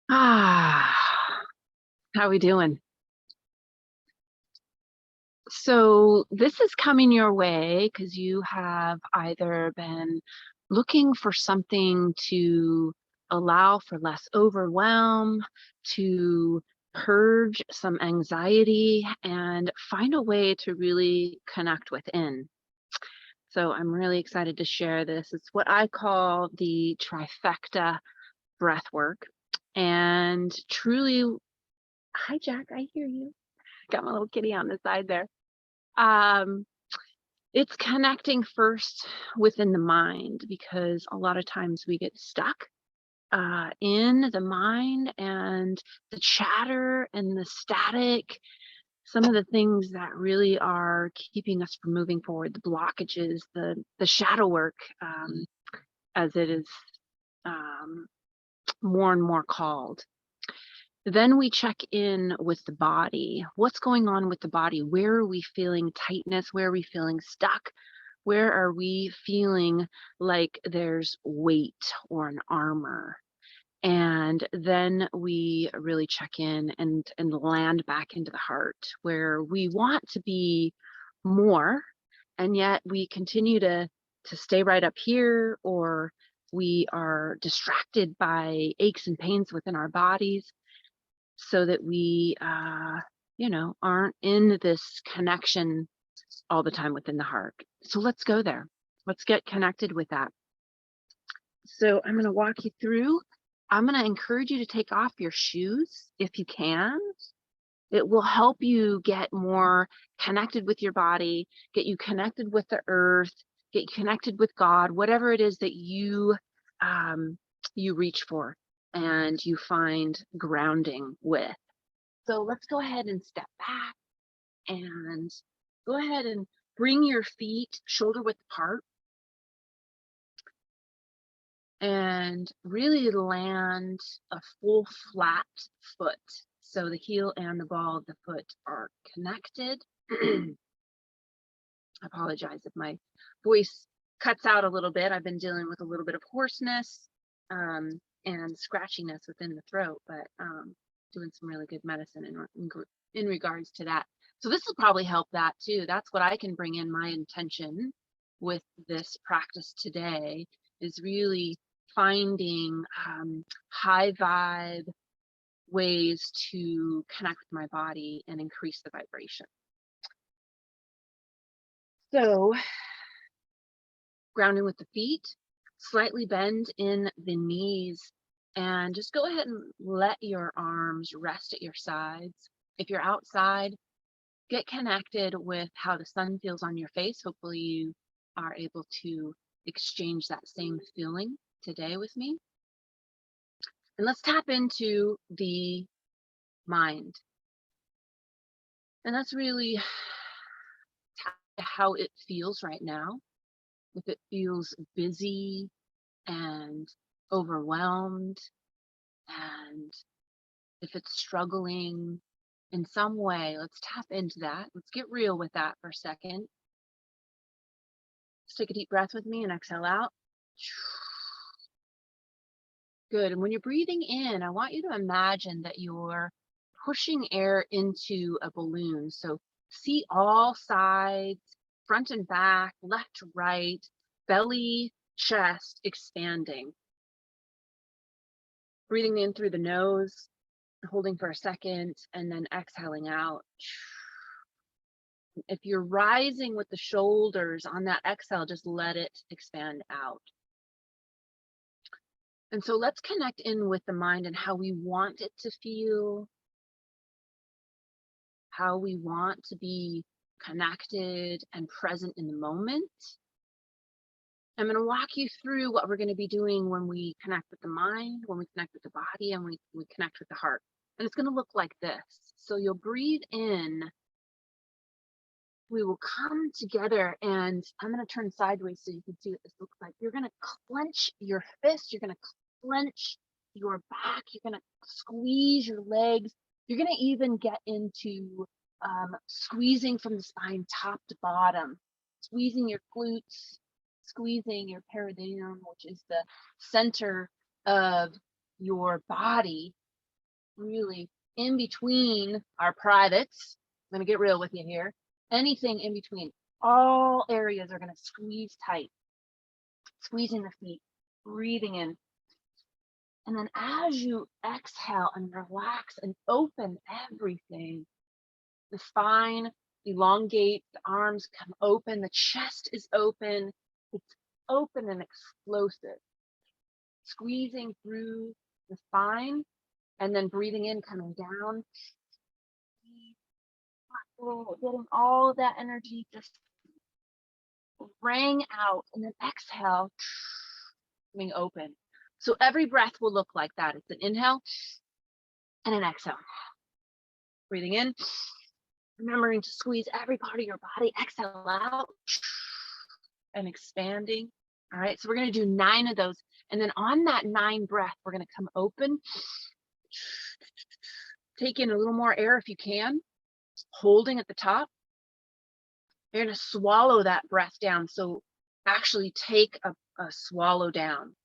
Ah, how we doing? So this is coming your way because you have either been looking for something to allow for less overwhelm, to purge some anxiety, and find a way to really connect within. So I'm really excited to share this. It's what I call the trifecta breathwork. And truly, hi, Jack, I hear you. Got my little kitty on the side there. Um, it's connecting first within the mind because a lot of times we get stuck in the mind and the chatter and the static, some of the things that really are keeping us from moving forward, the blockages, the shadow work, as it is um, more and more called. Then we check in with the body. What's going on with the body? Where are we feeling tightness? Where are we feeling stuck? Where are we feeling like there's weight or an armor? And then we really check in and land back into the heart where we want to be more, and yet we continue to stay right up here, or we are distracted by aches and pains within our bodies so that we aren't in this connection all the time within the heart. So let's go there. Let's get connected with that. So I'm going to walk you through. I'm going to encourage you to take off your shoes if you can. It will help you get more connected with your body, get you connected with the earth, get you connected with God, whatever it is that you reach for and you find grounding with. So let's go ahead and step back and go ahead and bring your feet shoulder width apart and really land a full flat foot. So the heel and the ball of the foot are connected. I apologize if my voice cuts out a little bit. I've been dealing with a little bit of hoarseness and scratchiness within the throat, but doing some really good medicine in regards to that. So this will probably help that too. That's what I can bring in. My intention with this practice today is really finding high vibe ways to connect with my body and increase the vibration. So grounding with the feet, slightly bend in the knees, and just go ahead and let your arms rest at your sides. If you're outside, get connected with how the sun feels on your face. Hopefully you are able to exchange that same feeling today with me. And let's tap into the mind. And that's really how it feels right now. If it feels busy and overwhelmed, and if it's struggling in some way, let's tap into that. Let's get real with that for a second. Just take a deep breath with me and exhale out. Good. And when you're breathing in, I want you to imagine that you're pushing air into a balloon. So see all sides, front and back, left to right, belly, chest expanding. Breathing in through the nose, holding for a second, and then exhaling out. If you're rising with the shoulders on that exhale, just let it expand out. And so let's connect in with the mind and how we want it to feel, how we want to be connected and present in the moment. I'm going to walk you through what we're going to be doing when we connect with the mind, when we connect with the body, and we connect with the heart. And it's going to look like this. So you'll breathe in. We will come together, and I'm going to turn sideways so you can see what this looks like. You're going to clench your fist. You're going to clench your back. You're going to squeeze your legs. You're going to even get into squeezing from the spine top to bottom, squeezing your glutes, squeezing your perineum, which is the center of your body, really in between our privates. I'm going to get real with you here. Anything in between, all areas are going to squeeze tight, squeezing the feet, breathing in. And then as you exhale and relax and open everything, the spine elongate, the arms come open, the chest is open, it's open and explosive, squeezing through the spine and then breathing in, coming down, getting all of that energy just rang out, and then exhale, coming open. So every breath will look like that. It's an inhale and an exhale. Breathing in, remembering to squeeze every part of your body, exhale out, and expanding. All right, so we're going to do 9 of those. And then on that 9 breath, we're going to come open, take in a little more air if you can, holding at the top. You're going to swallow that breath down. So actually take a swallow down.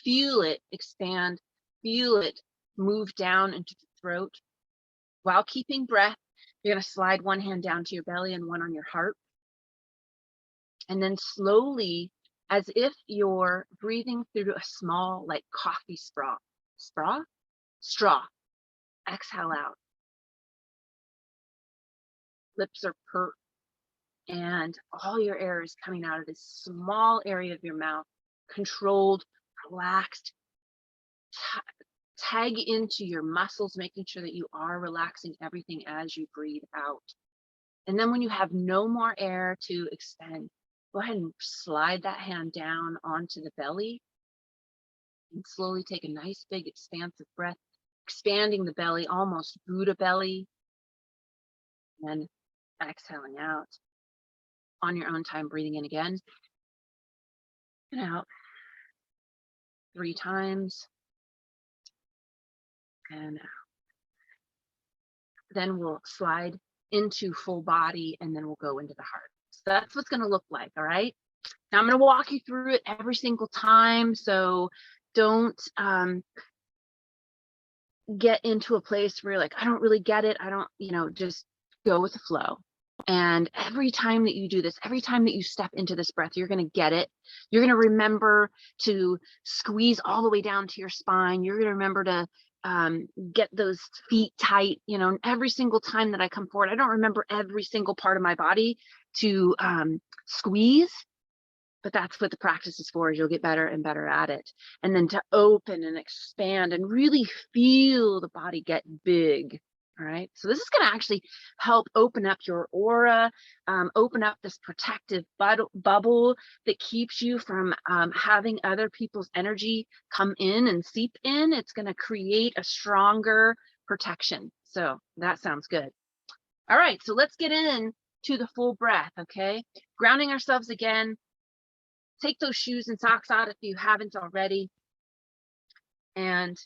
Feel it expand, feel it move down into the throat. While keeping breath, you're going to slide one hand down to your belly and one on your heart. And then slowly, as if you're breathing through a small, like coffee straw, exhale out. Lips are pert, and all your air is coming out of this small area of your mouth, controlled, relaxed. Tag into your muscles, making sure that you are relaxing everything as you breathe out. And then when you have no more air to expend, go ahead and slide that hand down onto the belly and slowly take a nice big expansive breath, expanding the belly, almost Buddha belly, and then exhaling out. On your own time, breathing in again and out 3 times and out. Then we'll slide into full body, and then we'll go into the heart. So that's what's going to look like. All right. Now I'm going to walk you through it every single time. So don't get into a place where you're like, I don't really get it. I don't, just go with the flow. And every time that you do this, every time that you step into this breath, you're going to get it. You're going to remember to squeeze all the way down to your spine. You're going to remember to get those feet tight. Every single time that I come forward, I don't remember every single part of my body to squeeze, but that's what the practice is for. Is you'll get better and better at it. And then to open and expand and really feel the body get big. All right. So this is going to actually help open up your aura, open up this protective bubble that keeps you from having other people's energy come in and seep in. It's going to create a stronger protection. So that sounds good. All right. So let's get in to the full breath. Okay. Grounding ourselves again. Take those shoes and socks out if you haven't already. And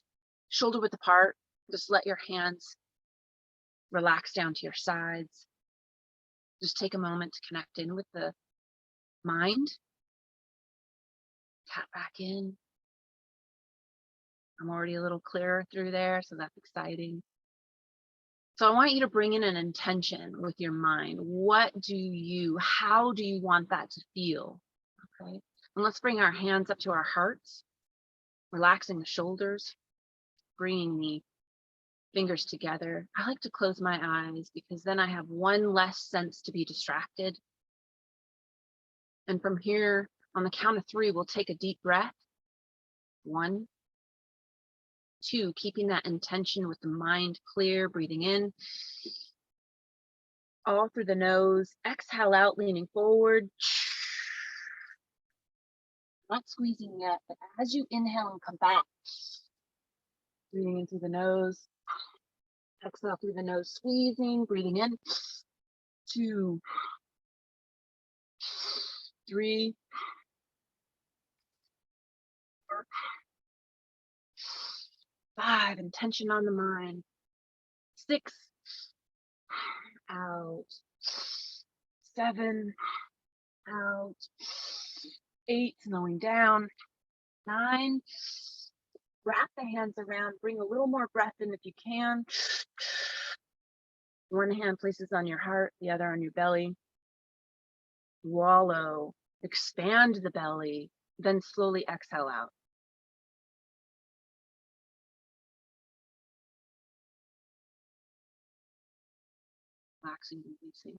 shoulder width apart. Just let your hands relax down to your sides. Just take a moment to connect in with the mind. Tap back in. I'm already a little clearer through there, so that's exciting. So I want you to bring in an intention with your mind. How do you want that to feel? Okay. And let's bring our hands up to our hearts, relaxing the shoulders, bringing the fingers together. I like to close my eyes because then I have one less sense to be distracted. And from here, on the count of 3, we'll take a deep breath. 1, 2, keeping that intention with the mind clear, breathing in. All through the nose. Exhale out, leaning forward. Not squeezing yet, but as you inhale and come back, breathing in through the nose. Exhale through the nose, squeezing, breathing in. 2, 3, 4, 5, intention on the mind. 6, out. 7, out. 8, slowing down. 9, Wrap the hands around, bring a little more breath in if you can. One hand places on your heart, the other on your belly. Swallow, expand the belly, then slowly exhale out. Relaxing, releasing.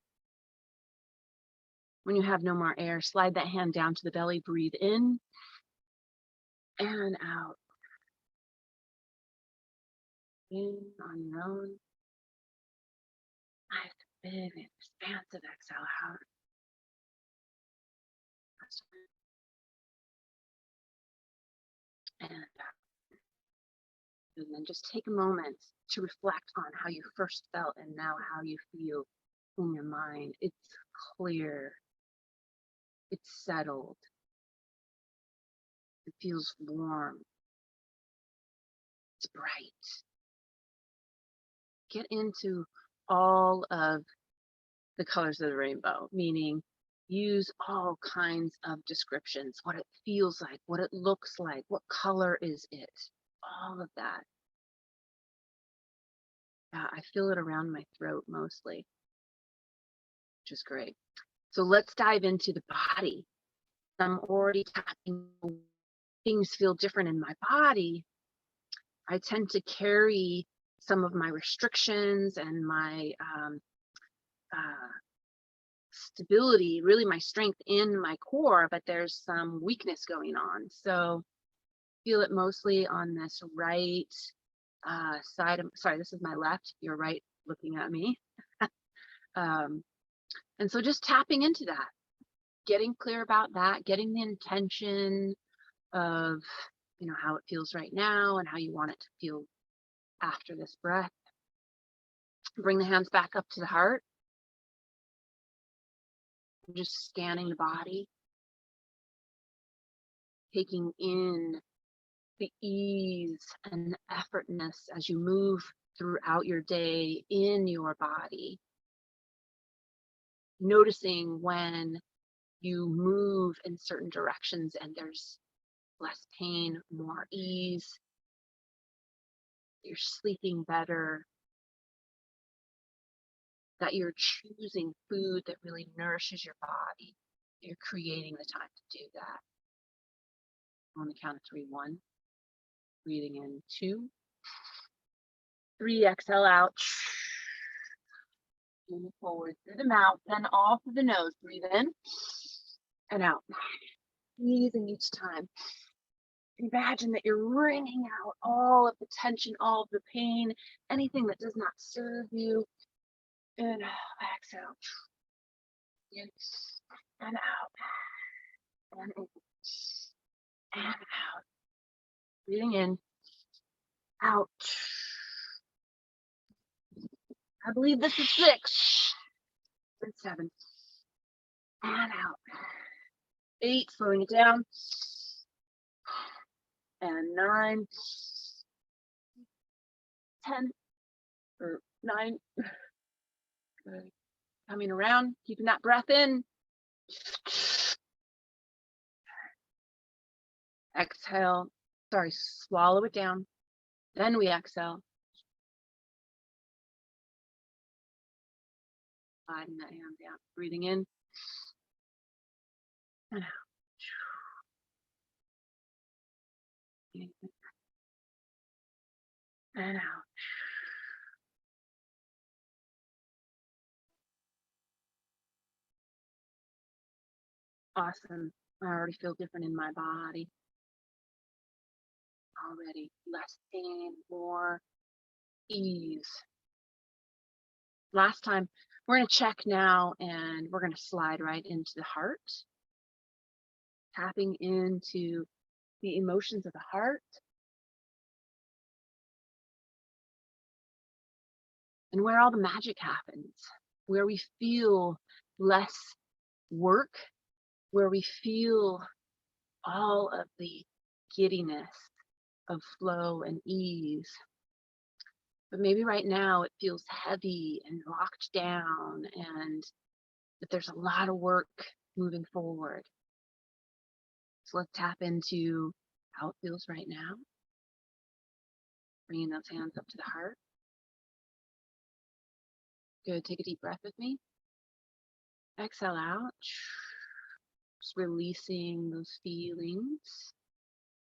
When you have no more air, slide that hand down to the belly, breathe in and out. In on your own. Nice, big, expansive exhale out. And then just take a moment to reflect on how you first felt and now how you feel in your mind. It's clear. It's settled. It feels warm. It's bright. Get into all of the colors of the rainbow, meaning use all kinds of descriptions, what it feels like, what it looks like, what color is it, all of that. I feel it around my throat mostly, which is great. So let's dive into the body. I'm already tapping, things feel different in my body. I tend to carry some of my restrictions and my stability, really my strength in my core, but there's some weakness going on. So feel it mostly on this right side of, sorry, this is my left, you're right looking at me. And so just tapping into that, getting clear about that, getting the intention of, you know, how it feels right now and how you want it to feel after this breath. Bring the hands back up to the heart. Just scanning the body, taking in the ease and effortness as you move throughout your day in your body. Noticing when you move in certain directions and there's less pain, more ease, you're sleeping better, that you're choosing food that really nourishes your body. You're creating the time to do that. On the count of 3, 1. Breathing in 2, 3, exhale out. Move forward through the mouth, then all through the nose. Breathe in and out. Breathing each time. Imagine that you're wringing out all of the tension, all of the pain, anything that does not serve you. And exhale. In and out. And in and out. Breathing in, out. I believe this is 6 and 7. And out. 8, slowing it down. And 9, 10, or 9. Good. Coming around, keeping that breath in. Exhale. Sorry, swallow it down. Then we exhale. Sliding that hand down. Breathing in and out. And out. Awesome. I already feel different in my body. Already less pain, more ease. Last time, we're going to check now and we're going to slide right into the heart. Tapping into the emotions of the heart. And where all the magic happens, where we feel less work, where we feel all of the giddiness of flow and ease. But maybe right now it feels heavy and locked down and that there's a lot of work moving forward. So let's tap into how it feels right now. Bringing those hands up to the heart. Good. Take a deep breath with me. Exhale out. Just releasing those feelings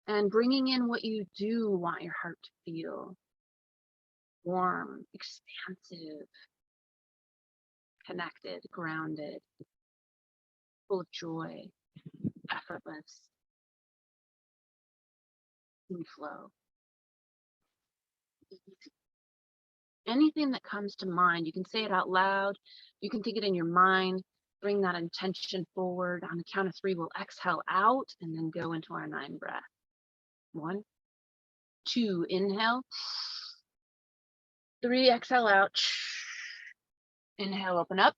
and bringing in what you do want your heart to feel. Warm, expansive, connected, grounded, full of joy, effortless, in flow. Anything that comes to mind, you can say it out loud, you can think it in your mind, bring that intention forward. On the count of 3, we'll exhale out and then go into our 9 breath. 1, 2, inhale. 3, exhale out. Inhale, open up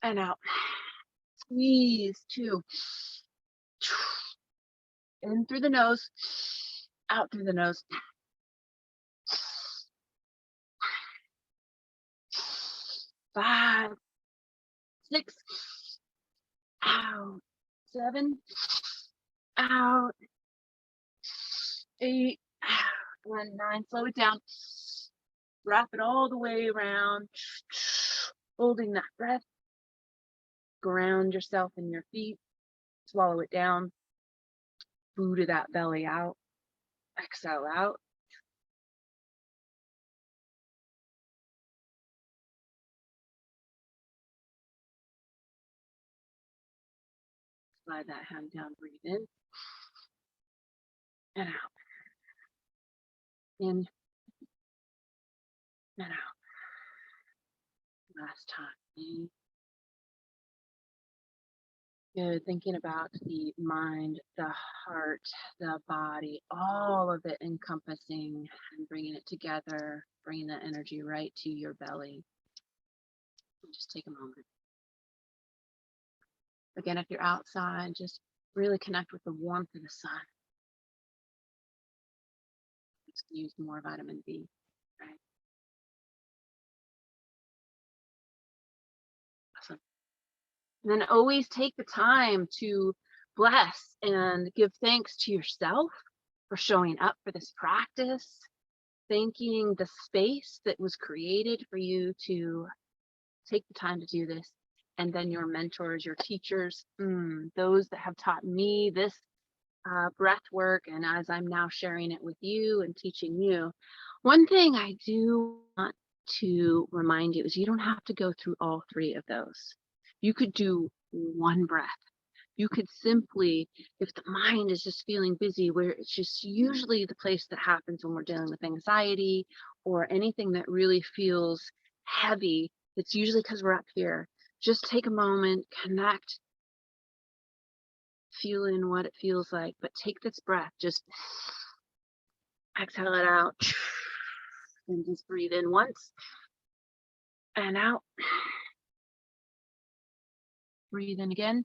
and out. Squeeze. 2. In through the nose, out through the nose. 5, 6, out. 7, out. 8, out. 9. Slow it down. Wrap it all the way around. Holding that breath. Ground yourself in your feet. Swallow it down. Buddha that belly out. Exhale out. Slide that hand down. Breathe in and out. In and out. Last time. In. Good. Thinking about the mind, the heart, the body, all of it encompassing and bringing it together, bringing that energy right to your belly. And just take a moment. Again, if you're outside, just really connect with the warmth of the sun. Just use more vitamin D. Right? Awesome. And then always take the time to bless and give thanks to yourself for showing up for this practice, thanking the space that was created for you to take the time to do this, and then your mentors, your teachers, those that have taught me this breath work, and as I'm now sharing it with you and teaching you. One thing I do want to remind you is you don't have to go through all 3 of those. You could do 1 breath. You could simply, if the mind is just feeling busy, where it's just usually the place that happens when we're dealing with anxiety or anything that really feels heavy, it's usually because we're up here. Just take a moment, connect, feeling what it feels like, but take this breath, just exhale it out and just breathe in once and out. Breathe in again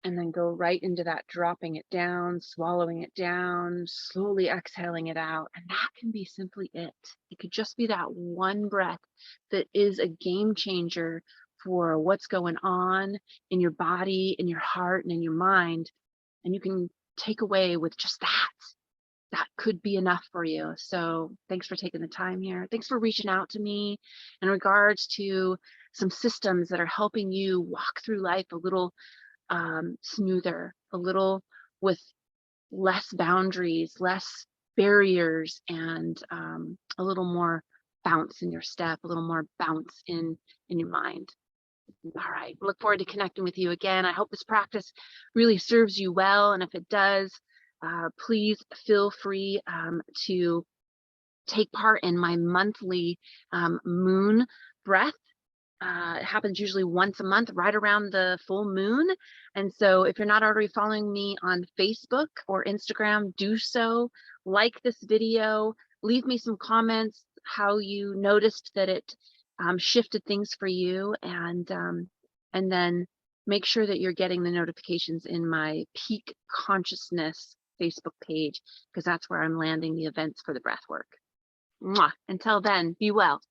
and then go right into that, dropping it down, swallowing it down, slowly exhaling it out. And that can be simply it. It could just be that 1 breath that is a game changer for what's going on in your body, in your heart, and in your mind. And you can take away with just that. That could be enough for you. So thanks for taking the time here. Thanks for reaching out to me in regards to some systems that are helping you walk through life a little smoother, a little with less boundaries, less barriers, and a little more bounce in your step, a little more bounce in your mind. All right, look forward to connecting with you again. I hope this practice really serves you well, and if it does, please feel free to take part in my monthly moon breath. It happens usually once a month, right around the full moon. And so if you're not already following me on Facebook or Instagram, do so. Like this video, leave me some comments, how you noticed that it shifted things for you, and then make sure that you're getting the notifications in my Peak Consciousness Facebook page, because that's where I'm landing the events for the breath work. Mwah. Until then, be well.